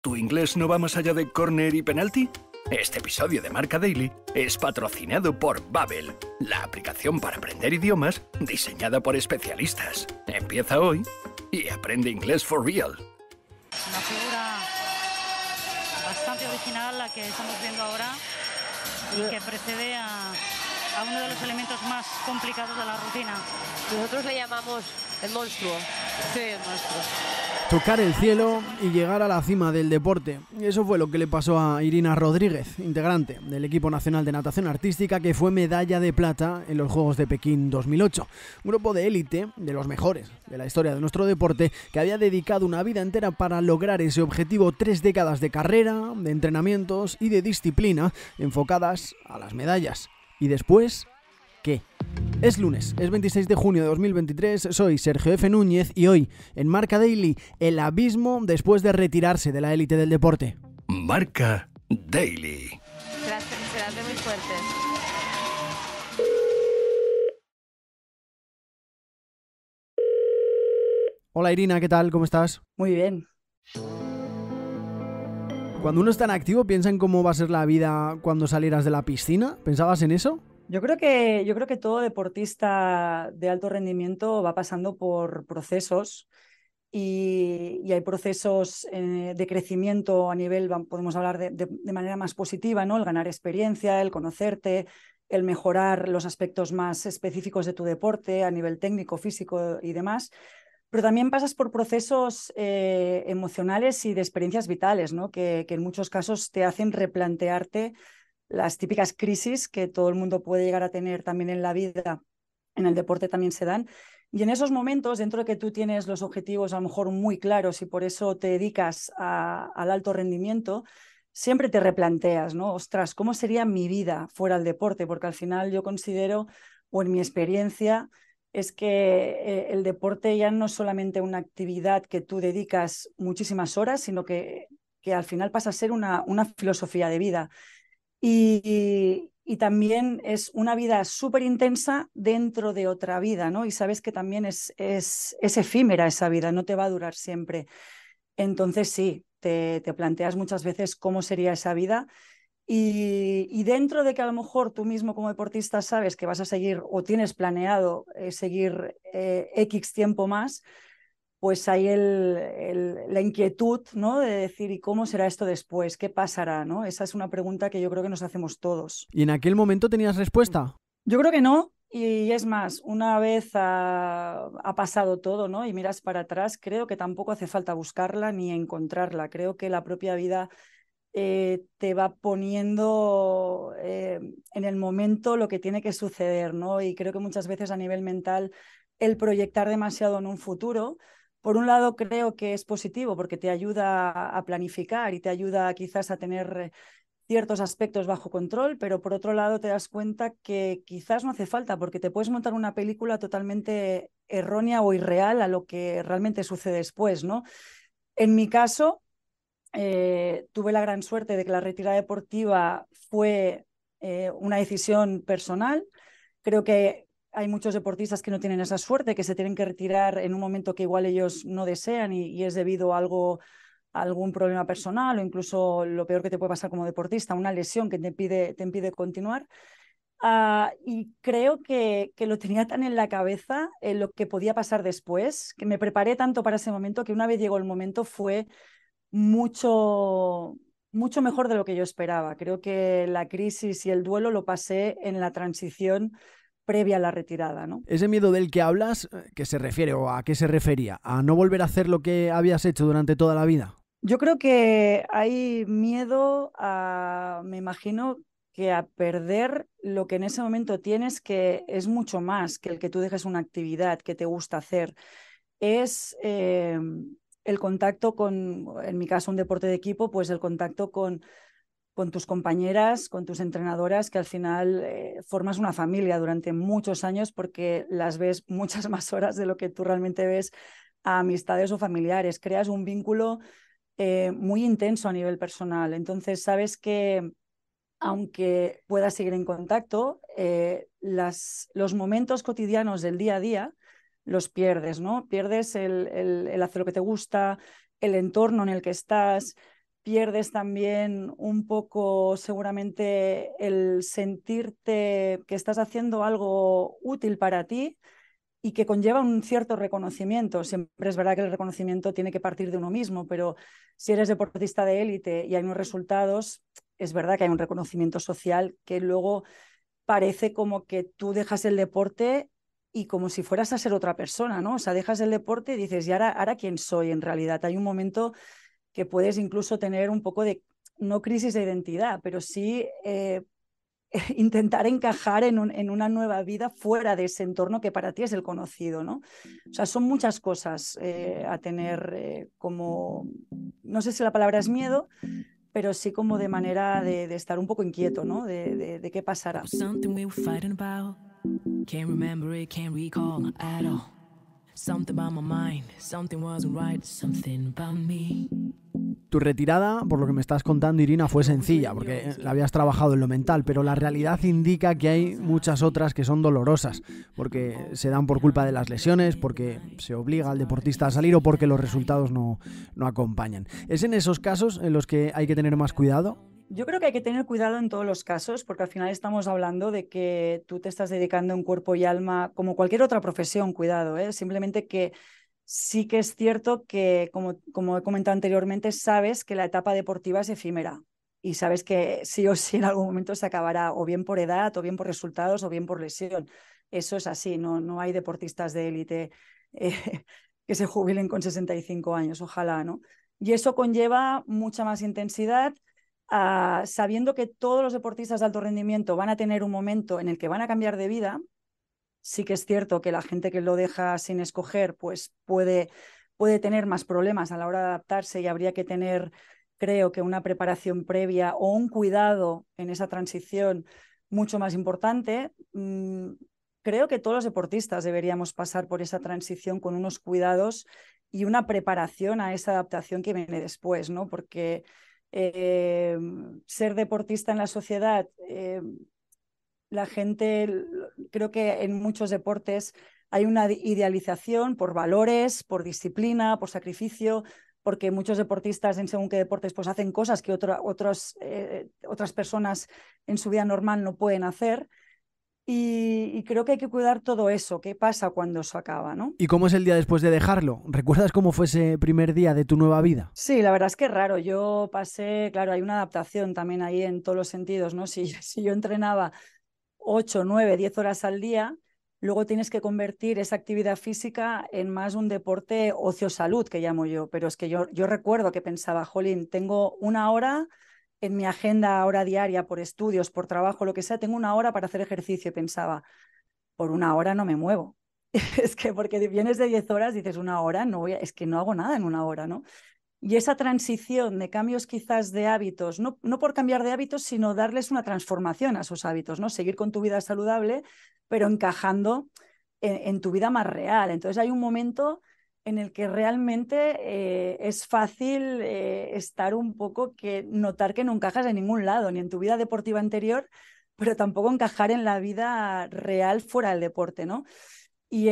¿Tu inglés no va más allá de corner y penalti? Este episodio de Marca Daily es patrocinado por Babbel, la aplicación para aprender idiomas diseñada por especialistas. Empieza hoy y aprende inglés for real. Una figura bastante original la que estamos viendo ahora y que precede a uno de los elementos más complicados de la rutina. Nosotros le llamamos el monstruo. Sí, el monstruo. Tocar el cielo y llegar a la cima del deporte. Eso fue lo que le pasó a Irina Rodríguez, integrante del equipo nacional de natación artística que fue medalla de plata en los Juegos de Pekín 2008. Un grupo de élite, de los mejores de la historia de nuestro deporte, que había dedicado una vida entera para lograr ese objetivo, 3 décadas de carrera, de entrenamientos y de disciplina enfocadas a las medallas. Y después, ¿qué? Es lunes, es 26 de junio de 2023, soy Sergio F. Núñez y hoy, en Marca Daily, el abismo después de retirarse de la élite del deporte. Marca Daily. Serás de muy fuerte. Hola Irina, ¿qué tal? ¿Cómo estás? Muy bien. Cuando uno está en activo, ¿piensa en cómo va a ser la vida cuando salieras de la piscina? ¿Pensabas en eso? Yo creo que todo deportista de alto rendimiento va pasando por procesos y hay procesos de crecimiento a nivel, podemos hablar de manera más positiva, ¿no? El ganar experiencia, el conocerte, el mejorar los aspectos más específicos de tu deporte a nivel técnico, físico y demás. Pero también pasas por procesos emocionales y de experiencias vitales, ¿no? Que en muchos casos te hacen replantearte las típicas crisis que todo el mundo puede llegar a tener también en la vida, en el deporte también se dan. Y en esos momentos, dentro de que tú tienes los objetivos a lo mejor muy claros y por eso te dedicas al alto rendimiento, siempre te replanteas, ¿no? Ostras, ¿cómo sería mi vida fuera del deporte? Porque al final yo considero, o en mi experiencia, es que el deporte ya no es solamente una actividad que tú dedicas muchísimas horas, sino que al final pasa a ser una filosofía de vida. Y también es una vida súper intensa dentro de otra vida, ¿no? Y sabes que también es efímera esa vida, no te va a durar siempre. Entonces sí, te planteas muchas veces cómo sería esa vida y dentro de que a lo mejor tú mismo como deportista sabes que vas a seguir o tienes planeado seguir X tiempo más, pues hay la inquietud, ¿no? De decir, ¿y cómo será esto después? ¿Qué pasará? ¿No? Esa es una pregunta que yo creo que nos hacemos todos. ¿Y en aquel momento tenías respuesta? Yo creo que no, y es más, una vez ha pasado todo, ¿no? Y miras para atrás, creo que tampoco hace falta buscarla ni encontrarla. Creo que la propia vida te va poniendo en el momento lo que tiene que suceder, ¿no? Y creo que muchas veces a nivel mental el proyectar demasiado en un futuro, por un lado creo que es positivo porque te ayuda a planificar y te ayuda quizás a tener ciertos aspectos bajo control, pero por otro lado te das cuenta que quizás no hace falta porque te puedes montar una película totalmente errónea o irreal a lo que realmente sucede después, ¿no? En mi caso, tuve la gran suerte de que la retirada deportiva fue una decisión personal. Creo que hay muchos deportistas que no tienen esa suerte, que se tienen que retirar en un momento que igual ellos no desean y es debido a algún problema personal o incluso lo peor que te puede pasar como deportista, una lesión que te impide continuar. Y creo que lo tenía tan en la cabeza en lo que podía pasar después, que me preparé tanto para ese momento que una vez llegó el momento fue mucho mejor de lo que yo esperaba. Creo que la crisis y el duelo lo pasé en la transición previa a la retirada, ¿no? Ese miedo del que hablas, ¿qué se refiere o a qué se refería? ¿A no volver a hacer lo que habías hecho durante toda la vida? Yo creo que hay miedo me imagino, que a perder lo que en ese momento tienes, que es mucho más que el que tú dejes una actividad que te gusta hacer. Es el contacto en mi caso, un deporte de equipo, pues el contacto con tus compañeras, con tus entrenadoras, que al final formas una familia durante muchos años porque las ves muchas más horas de lo que tú realmente ves a amistades o familiares. Creas un vínculo muy intenso a nivel personal. Entonces, sabes que aunque puedas seguir en contacto, los momentos cotidianos del día a día los pierdes, ¿no? Pierdes el hacer lo que te gusta, el entorno en el que estás, pierdes también un poco seguramente el sentirte que estás haciendo algo útil para ti y que conlleva un cierto reconocimiento. Siempre es verdad que el reconocimiento tiene que partir de uno mismo, pero si eres deportista de élite y hay unos resultados, es verdad que hay un reconocimiento social que luego parece como que tú dejas el deporte y como si fueras a ser otra persona, ¿no? O sea, dejas el deporte y dices, ¿y ahora quién soy en realidad? Hay un momento que puedes incluso tener un poco de, no crisis de identidad, pero sí intentar encajar en una nueva vida fuera de ese entorno que para ti es el conocido, ¿no? O sea, son muchas cosas a tener como, no sé si la palabra es miedo, pero sí como de manera de estar un poco inquieto, ¿no? De qué pasará. Tu retirada, por lo que me estás contando, Irina, fue sencilla, porque la habías trabajado en lo mental, pero la realidad indica que hay muchas otras que son dolorosas, porque se dan por culpa de las lesiones, porque se obliga al deportista a salir o porque los resultados no acompañan. ¿Es en esos casos en los que hay que tener más cuidado? Yo creo que hay que tener cuidado en todos los casos, porque al final estamos hablando de que tú te estás dedicando en cuerpo y alma, como cualquier otra profesión, cuidado, ¿eh? Simplemente que sí que es cierto que, como he comentado anteriormente, sabes que la etapa deportiva es efímera y sabes que sí o sí en algún momento se acabará, o bien por edad, o bien por resultados, o bien por lesión. Eso es así, no hay deportistas de élite que se jubilen con 65 años, ojalá, ¿no? Y eso conlleva mucha más intensidad, sabiendo que todos los deportistas de alto rendimiento van a tener un momento en el que van a cambiar de vida. Sí que es cierto que la gente que lo deja sin escoger pues puede tener más problemas a la hora de adaptarse y habría que tener, creo que, una preparación previa o un cuidado en esa transición mucho más importante. Creo que todos los deportistas deberíamos pasar por esa transición con unos cuidados y una preparación a esa adaptación que viene después, ¿no? Porque ser deportista en la sociedad, la gente, creo que en muchos deportes hay una idealización por valores, por disciplina, por sacrificio, porque muchos deportistas en según qué deportes pues hacen cosas que otras personas en su vida normal no pueden hacer. Y creo que hay que cuidar todo eso. ¿Qué pasa cuando eso acaba, no? ¿Y cómo es el día después de dejarlo? ¿Recuerdas cómo fue ese primer día de tu nueva vida? Sí, la verdad es que es raro. Yo pasé, claro, hay una adaptación también ahí en todos los sentidos, ¿no? Si yo entrenaba 8, 9, 10 horas al día, luego tienes que convertir esa actividad física en más un deporte ocio-salud, que llamo yo. Pero es que yo recuerdo que pensaba, jolín, tengo una hora en mi agenda, hora diaria, por estudios, por trabajo, lo que sea, tengo una hora para hacer ejercicio. Y pensaba, por una hora no me muevo. Es que porque vienes de 10 horas, dices una hora, es que no hago nada en una hora, ¿no? Y esa transición de cambios quizás de hábitos, no por cambiar de hábitos, sino darles una transformación a esos hábitos, ¿no? Seguir con tu vida saludable, pero encajando en tu vida más real. Entonces hay un momento en el que realmente es fácil estar un poco notar que no encajas en ningún lado, ni en tu vida deportiva anterior, pero tampoco encajar en la vida real fuera del deporte, ¿no? Y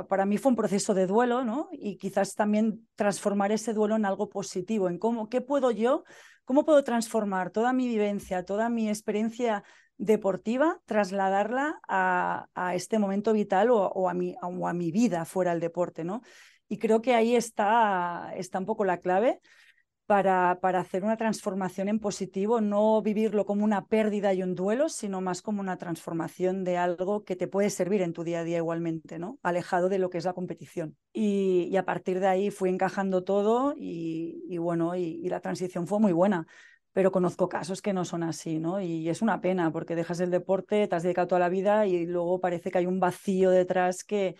para mí fue un proceso de duelo, ¿no? Y quizás también transformar ese duelo en algo positivo, en cómo puedo transformar toda mi vivencia, toda mi experiencia deportiva, trasladarla a este momento vital o a mi vida fuera del deporte, ¿no? Y creo que ahí está un poco la clave para hacer una transformación en positivo, no vivirlo como una pérdida y un duelo, sino más como una transformación de algo que te puede servir en tu día a día igualmente, ¿no? Alejado de lo que es la competición. Y a partir de ahí fui encajando todo y bueno, y la transición fue muy buena. Pero conozco casos que no son así, ¿no? Y es una pena porque dejas el deporte, te has dedicado toda la vida y luego parece que hay un vacío detrás que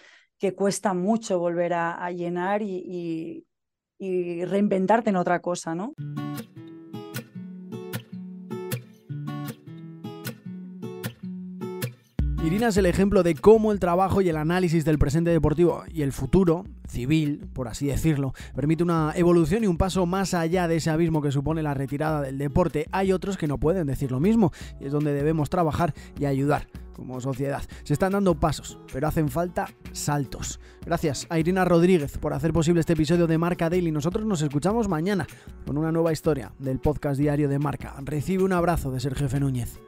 cuesta mucho volver a llenar y reinventarte en otra cosa, ¿no? Irina es el ejemplo de cómo el trabajo y el análisis del presente deportivo y el futuro, civil, por así decirlo, permite una evolución y un paso más allá de ese abismo que supone la retirada del deporte. Hay otros que no pueden decir lo mismo y es donde debemos trabajar y ayudar como sociedad. Se están dando pasos, pero hacen falta saltos. Gracias a Irina Rodríguez por hacer posible este episodio de Marca Daily. Nosotros nos escuchamos mañana con una nueva historia del podcast diario de Marca. Recibe un abrazo de Sergio F. Núñez.